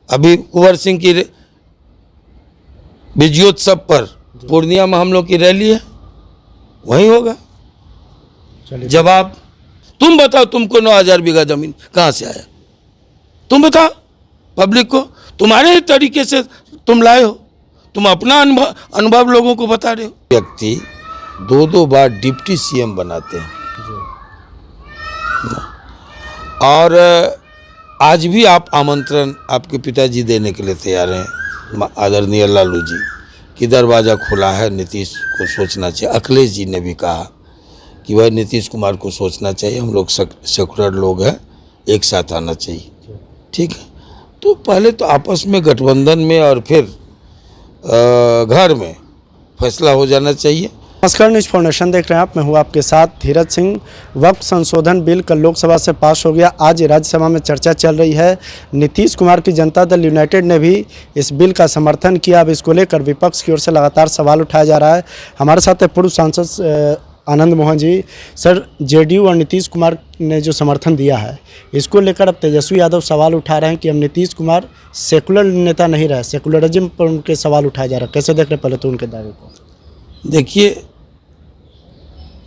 अभी कुंवर सिंह की विजयोत्सव पर पूर्णिया में हम लोग की रैली है, वहीं होगा। जवाब तुम बताओ, तुमको 9,000 बीघा जमीन कहाँ से आया? तुम बताओ पब्लिक को। तुम्हारे ही तरीके से तुम लाए हो, तुम अपना अनुभव लोगों को बता रहे हो। व्यक्ति 2-2 बार डिप्टी सीएम बनाते हैं और आज भी आप आमंत्रण आपके पिताजी देने के लिए तैयार हैं आदरणीय लालू जी कि दरवाज़ा खुला है, नीतीश को सोचना चाहिए। अखिलेश जी ने भी कहा कि वह नीतीश कुमार को सोचना चाहिए, हम लोग सेकुलर लोग हैं, एक साथ आना चाहिए। ठीक है, तो पहले तो आपस में गठबंधन में और फिर घर में फैसला हो जाना चाहिए। नमस्कार, न्यूज़ फाउंडेशन देख रहे हैं आप, मैं हूं आपके साथ धीरज सिंह। वक्फ संशोधन बिल कल लोकसभा से पास हो गया, आज राज्यसभा में चर्चा चल रही है। नीतीश कुमार की जनता दल यूनाइटेड ने भी इस बिल का समर्थन किया। अब इसको लेकर विपक्ष की ओर से लगातार सवाल उठाया जा रहा है। हमारे साथ है पूर्व सांसद आनंद मोहन जी। सर, जेडीयू और नीतीश कुमार ने जो समर्थन दिया है, इसको लेकर अब तेजस्वी यादव सवाल उठा रहे हैं कि अब नीतीश कुमार सेकुलर नेता नहीं रहे, सेकुलरिज्म पर उनके सवाल उठाया जा रहा है। कैसे देख रहे पहले तो उनके दावे को? देखिए,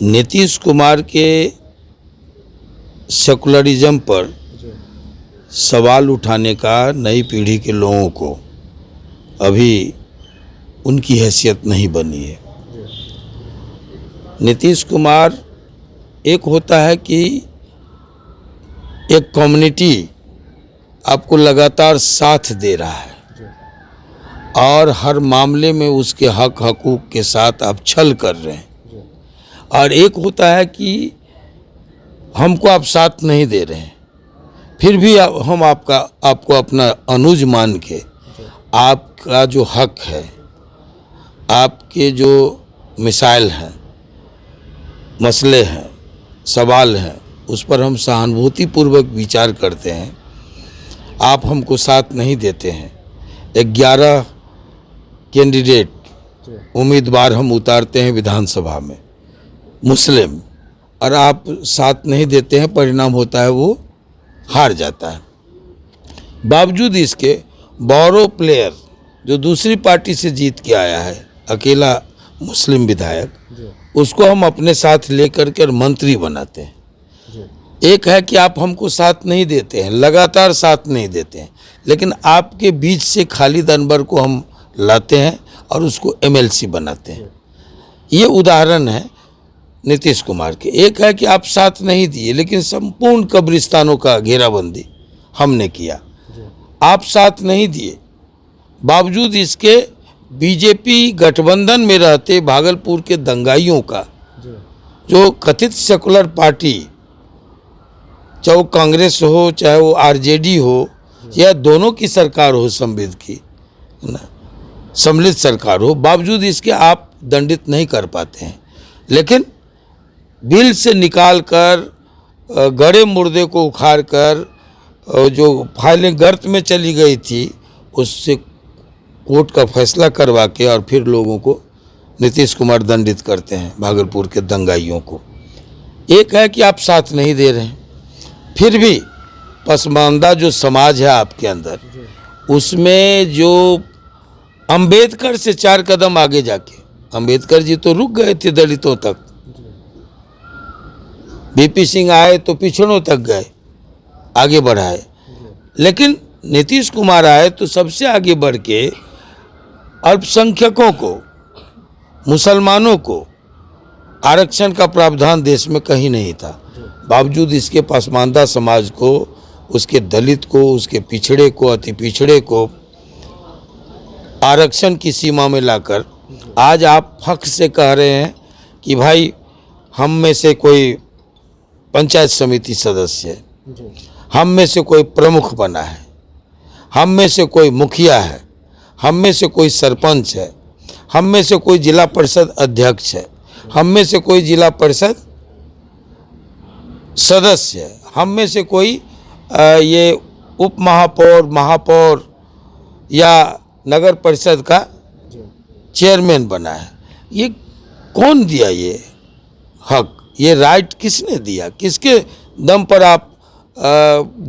नीतीश कुमार के सेकुलरिज्म पर सवाल उठाने का नई पीढ़ी के लोगों को अभी उनकी हैसियत नहीं बनी है। नीतीश कुमार एक होता है कि एक कम्युनिटी आपको लगातार साथ दे रहा है और हर मामले में उसके हक हकूक़ के साथ आप छल कर रहे हैं, और एक होता है कि हमको आप साथ नहीं दे रहे हैं, फिर भी हम आपको अपना अनुज मान के आपका जो हक है, आपके जो मिसाइल हैं, मसले हैं, सवाल हैं, उस पर हम सहानुभूतिपूर्वक विचार करते हैं। आप हमको साथ नहीं देते हैं। 11 कैंडिडेट उम्मीदवार हम उतारते हैं विधानसभा में मुस्लिम, और आप साथ नहीं देते हैं, परिणाम होता है वो हार जाता है। बावजूद इसके बोरो प्लेयर जो दूसरी पार्टी से जीत के आया है, अकेला मुस्लिम विधायक, उसको हम अपने साथ लेकर के मंत्री बनाते हैं। एक है कि आप हमको साथ नहीं देते हैं, लगातार साथ नहीं देते हैं, लेकिन आपके बीच से खालिद अनवर को हम लाते हैं और उसको एमएलसी बनाते हैं। ये उदाहरण है नीतीश कुमार के। एक है कि आप साथ नहीं दिए, लेकिन संपूर्ण कब्रिस्तानों का घेराबंदी हमने किया। आप साथ नहीं दिए, बावजूद इसके बीजेपी गठबंधन में रहते भागलपुर के दंगाइयों का जो कथित सेकुलर पार्टी, चाहे वो कांग्रेस हो चाहे वो आरजेडी हो या दोनों की सरकार हो, संविध की ना सम्मिलित सरकार हो, बावजूद इसके आप दंडित नहीं कर पाते हैं। लेकिन बिल से निकाल कर गड़े मुर्दे को उखाड़ कर जो फाइलें गर्त में चली गई थी, उससे कोर्ट का फैसला करवा के और फिर लोगों को नीतीश कुमार दंडित करते हैं, भागलपुर के दंगाइयों को। एक है कि आप साथ नहीं दे रहे हैं, फिर भी पसमानदा जो समाज है आपके अंदर, उसमें जो अंबेडकर से 4 कदम आगे जाके, अंबेडकर जी तो रुक गए थे दलितों तक, बीपी सिंह आए तो पिछड़ों तक गए, आगे बढ़ाए, लेकिन नीतीश कुमार आए तो सबसे आगे बढ़ के अल्पसंख्यकों को, मुसलमानों को आरक्षण का प्रावधान देश में कहीं नहीं था। बावजूद इसके पसमानदा समाज को, उसके दलित को, उसके पिछड़े को, अति पिछड़े को आरक्षण की सीमा में लाकर आज आप फख्र से कह रहे हैं कि भाई हम में से कोई पंचायत समिति सदस्य है, हम में से कोई प्रमुख बना है, हम में से कोई मुखिया है, हम में से कोई सरपंच है, हम में से कोई जिला परिषद अध्यक्ष है, हम में से कोई जिला परिषद सदस्य है, हम में से कोई ये उप महापौर, महापौर या नगर परिषद का चेयरमैन बना है। ये कौन दिया ये हक, ये राइट किसने दिया? किसके दम पर आप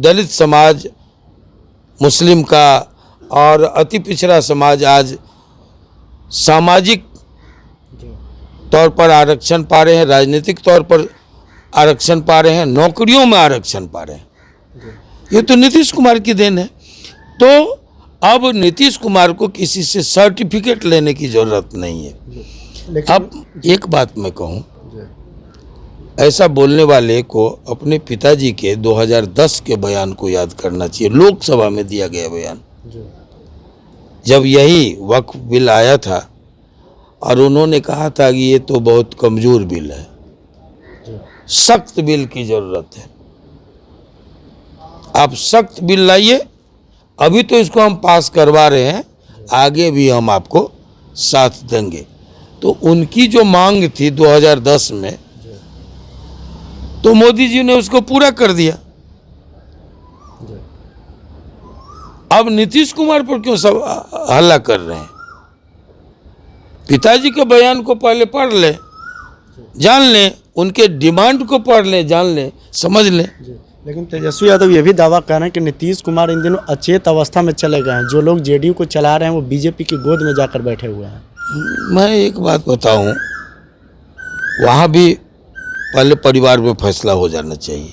दलित समाज, मुस्लिम का और अति पिछड़ा समाज आज सामाजिक तौर पर आरक्षण पा रहे हैं, राजनीतिक तौर पर आरक्षण पा रहे हैं, नौकरियों में आरक्षण पा रहे हैं। ये तो नीतीश कुमार की देन है। तो अब नीतीश कुमार को किसी से सर्टिफिकेट लेने की जरूरत नहीं है। अब एक बात मैं कहूँ, ऐसा बोलने वाले को अपने पिताजी के 2010 के बयान को याद करना चाहिए, लोकसभा में दिया गया बयान, जब यही वक्फ बिल आया था और उन्होंने कहा था कि ये तो बहुत कमजोर बिल है, सख्त बिल की जरूरत है, आप सख्त बिल लाइए। अभी तो इसको हम पास करवा रहे हैं, आगे भी हम आपको साथ देंगे। तो उनकी जो मांग थी 2010 में, तो मोदी जी ने उसको पूरा कर दिया। अब नीतीश कुमार पर क्यों सब हल्ला कर रहे हैं? पिताजी के बयान को पहले पढ़ ले, जान लें, उनके डिमांड को पढ़ लें, जान लें, समझ लें। लेकिन तेजस्वी यादव ये भी दावा कर रहे हैं कि नीतीश कुमार इन दिनों अचेत अवस्था में चले गए हैं। जो लोग जेडीयू को चला रहे हैं वो बीजेपी की गोद में जाकर बैठे हुए हैं। मैं एक बात बताऊं, वहाँ भी पहले परिवार में फैसला हो जाना चाहिए।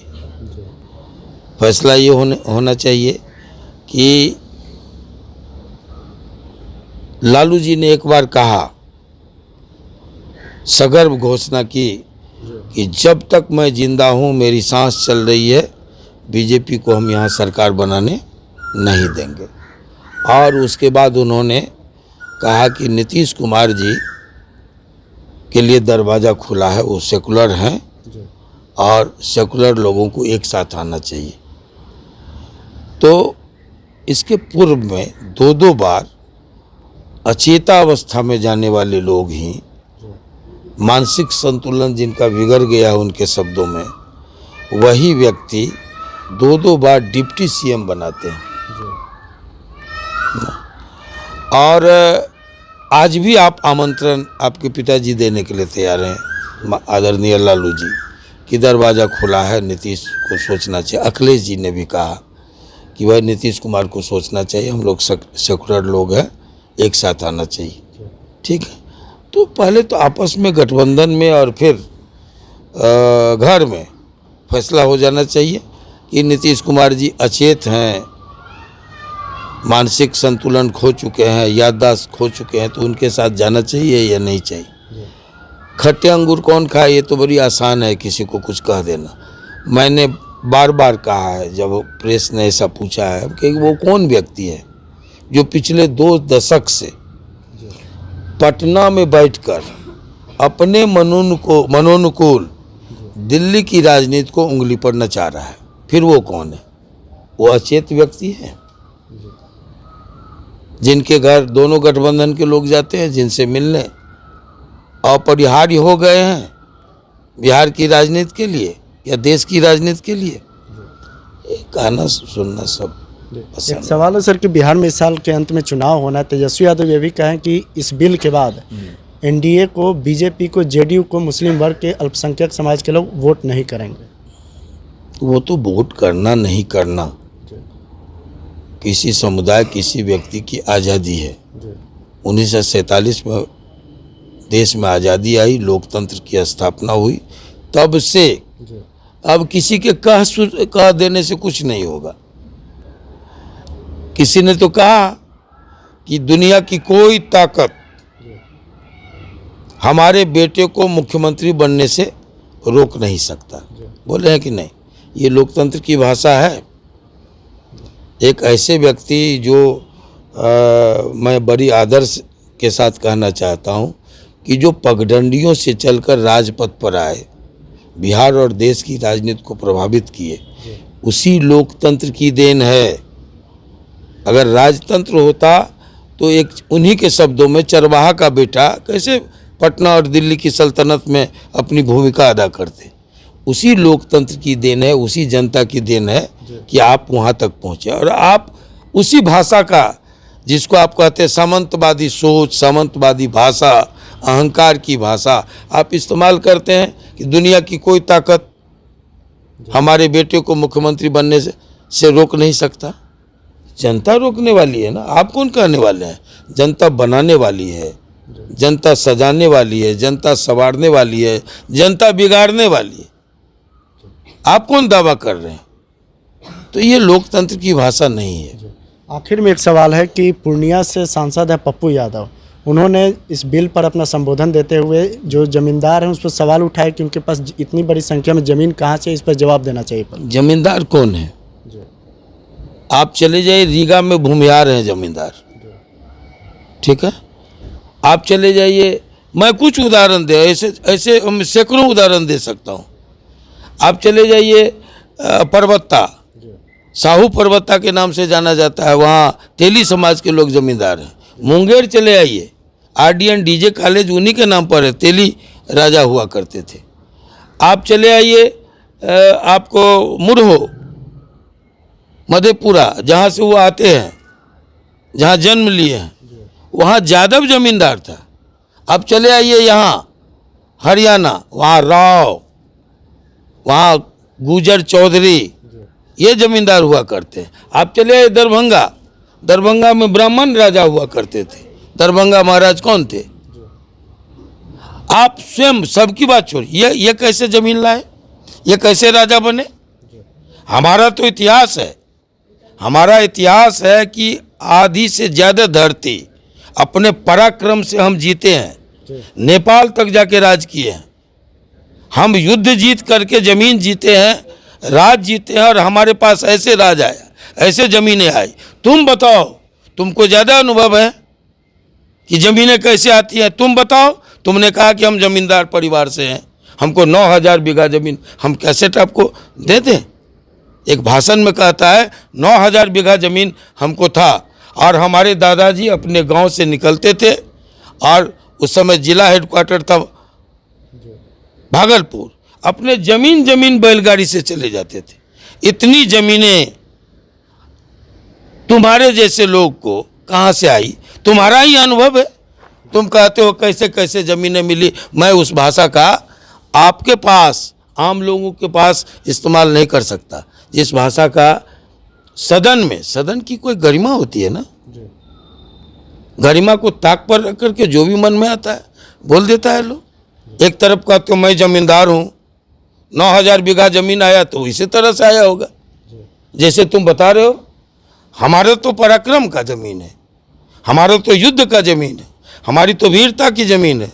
फैसला ये होना चाहिए कि लालू जी ने एक बार कहा, सगर्व घोषणा की कि जब तक मैं जिंदा हूँ, मेरी सांस चल रही है, बीजेपी को हम यहाँ सरकार बनाने नहीं देंगे। और उसके बाद उन्होंने कहा कि नीतीश कुमार जी के लिए दरवाज़ा खुला है, वो सेकुलर हैं और सेकुलर लोगों को एक साथ आना चाहिए। तो इसके पूर्व में दो बार अचेता अवस्था में जाने वाले लोग ही, मानसिक संतुलन जिनका बिगड़ गया उनके शब्दों में, वही व्यक्ति दो बार डिप्टी सीएम बनाते हैं। और आज भी आप आमंत्रण आपके पिताजी देने के लिए तैयार हैं, आदरणीय लालू जी, कि दरवाज़ा खुला है, नीतीश को सोचना चाहिए। अखिलेश जी ने भी कहा कि भाई नीतीश कुमार को सोचना चाहिए, हम लोग सेकुलर लोग हैं, एक साथ आना चाहिए। ठीक है, तो पहले तो आपस में गठबंधन में और फिर घर में फैसला हो जाना चाहिए कि नीतीश कुमार जी अचेत हैं, मानसिक संतुलन खो चुके हैं, याददाश्त खो चुके हैं, तो उनके साथ जाना चाहिए या नहीं चाहिए। खट्टे अंगूर कौन खाए, ये तो बड़ी आसान है किसी को कुछ कह देना। मैंने बार बार कहा है, जब प्रेस ने ऐसा पूछा है कि वो कौन व्यक्ति है जो पिछले 2 दशक से पटना में बैठकर अपने मनोनुकूल दिल्ली की राजनीति को उंगली पर नचा रहा है, फिर वो कौन है? वो अचेत व्यक्ति है जिनके घर दोनों गठबंधन के लोग जाते हैं, जिनसे मिलने अपरिहार्य हो गए हैं बिहार की राजनीति के लिए या देश की राजनीति के लिए। कहना सुनना सब एक सवाल है सर कि बिहार में इस साल के अंत में चुनाव होना है। तेजस्वी यादव ये भी कहें कि इस बिल के बाद एनडीए को, बीजेपी को, जेडीयू को, मुस्लिम वर्ग के अल्पसंख्यक समाज के लोग वोट नहीं करेंगे। वो तो वोट करना नहीं करना किसी समुदाय, किसी व्यक्ति की आज़ादी है। 1947 में देश में आज़ादी आई, लोकतंत्र की स्थापना हुई, तब से अब किसी के कह देने से कुछ नहीं होगा। किसी ने तो कहा कि दुनिया की कोई ताकत हमारे बेटे को मुख्यमंत्री बनने से रोक नहीं सकता। बोले हैं कि नहीं? ये लोकतंत्र की भाषा है। एक ऐसे व्यक्ति जो मैं बड़ी आदर के साथ कहना चाहता हूँ कि जो पगडंडियों से चलकर राजपथ पर आए, बिहार और देश की राजनीति को प्रभावित किए, उसी लोकतंत्र की देन है। अगर राजतंत्र होता तो एक उन्हीं के शब्दों में चरवाहा का बेटा कैसे पटना और दिल्ली की सल्तनत में अपनी भूमिका अदा करते। उसी लोकतंत्र की देन है, उसी जनता की देन है कि आप वहाँ तक पहुँचे। और आप उसी भाषा का, जिसको आप कहते हैं सामंतवादी सोच, सामंतवादी भाषा, अहंकार की भाषा, आप इस्तेमाल करते हैं कि दुनिया की कोई ताकत हमारे बेटे को मुख्यमंत्री बनने से रोक नहीं सकता। जनता रोकने वाली है ना। आप कौन कहने वाले हैं? जनता बनाने वाली है, जनता सजाने वाली है, जनता संवारने वाली है, जनता बिगाड़ने वाली है। आप कौन दावा कर रहे हैं? तो ये लोकतंत्र की भाषा नहीं है। आखिर में एक सवाल है कि पूर्णिया से सांसद है पप्पू यादव, उन्होंने इस बिल पर अपना संबोधन देते हुए जो जमींदार हैं उस पर सवाल उठाए कि उनके पास इतनी बड़ी संख्या में ज़मीन कहाँ से, इस पर जवाब देना चाहिए। पर जमींदार कौन है? आप चले जाइए, रीगा में भूमिहार हैं जमींदार, ठीक है। आप चले जाइए, मैं कुछ उदाहरण दे, ऐसे ऐसे हम सैकड़ों उदाहरण दे सकता हूँ। आप चले जाइए परबत्ता, साहू परबत्ता के नाम से जाना जाता है, वहाँ तेली समाज के लोग जमींदार हैं। मुंगेर चले आइए, RDN DJ कॉलेज उन्हीं के नाम पर है, तेली राजा हुआ करते थे। आप चले आइए आपको मुरहो मधेपुरा, जहाँ से वो आते हैं, जहाँ जन्म लिए हैं, वहाँ यादव जमींदार था। अब चले आइए यहाँ हरियाणा, वहाँ राव, वहाँ गुजर चौधरी, ये जमींदार हुआ करते हैं। आप चले आइए दरभंगा, दरभंगा में ब्राह्मण राजा हुआ करते थे। दरभंगा महाराज कौन थे? आप स्वयं सबकी बात छोड़िए, ये कैसे जमीन लाए, ये कैसे राजा बने? हमारा तो इतिहास है, हमारा इतिहास है कि आधी से ज़्यादा धरती अपने पराक्रम से हम जीते हैं। नेपाल तक जाके राज किए हैं, हम युद्ध जीत करके ज़मीन जीते हैं, राज जीते हैं, और हमारे पास ऐसे राज आया, ऐसे ज़मीनें आई। तुम बताओ, तुमको ज़्यादा अनुभव है कि ज़मीनें कैसे आती हैं? तुम बताओ। तुमने कहा कि हम ज़मींदार परिवार से हैं, हमको 9000 बीघा ज़मीन, हम कैसे आपको दे दें? एक भाषण में कहता है 9000 बीघा ज़मीन हमको था, और हमारे दादाजी अपने गांव से निकलते थे, और उस समय जिला हेडक्वार्टर था भागलपुर, अपने ज़मीन बैलगाड़ी से चले जाते थे। इतनी ज़मीनें तुम्हारे जैसे लोग को कहाँ से आई? तुम्हारा ही अनुभव है। तुम कहते हो कैसे कैसे ज़मीनें मिली। मैं उस भाषा का आपके पास, आम लोगों के पास इस्तेमाल नहीं कर सकता, जिस भाषा का सदन में, सदन की कोई गरिमा होती है ना, गरिमा को ताक पर रख करके जो भी मन में आता है बोल देता है लोग। एक तरफ कहते हो मैं ज़मींदार हूँ, 9000 बीघा ज़मीन आया तो इसी तरह से आया होगा जैसे तुम बता रहे हो। हमारा तो पराक्रम का ज़मीन है, हमारा तो युद्ध का ज़मीन है, हमारी तो वीरता की ज़मीन है।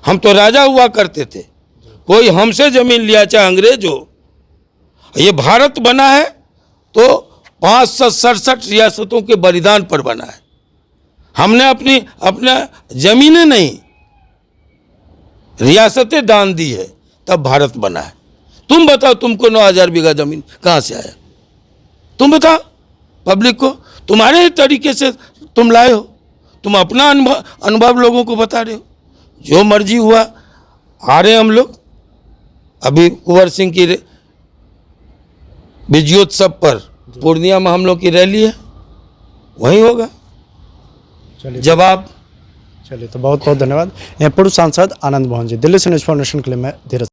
हम तो राजा हुआ करते थे, कोई हमसे ज़मीन लिया चाहे अंग्रेज हो। ये भारत बना है तो 567 रियासतों के बलिदान पर बना है। हमने अपना ज़मीनें नहीं, रियासतें दान दी है, तब भारत बना है। तुम बताओ, तुमको 9000 बीघा ज़मीन कहाँ से आया? तुम बताओ पब्लिक को। तुम्हारे ही तरीके से तुम लाए हो, तुम अपना अनुभव लोगों को बता रहे हो। जो मर्जी हुआ आ रहे हम लोग। अभी कुंवर सिंह की विजयोत्सव पर पूर्णिया में हम लोग की रैली है, वहीं होगा जवाब। चलिए, तो बहुत बहुत धन्यवाद। यहाँ पूर्व सांसद आनंद मोहन जी। दिल्ली से न्यूज़ फॉर नेशन के लिए मैं धीरज।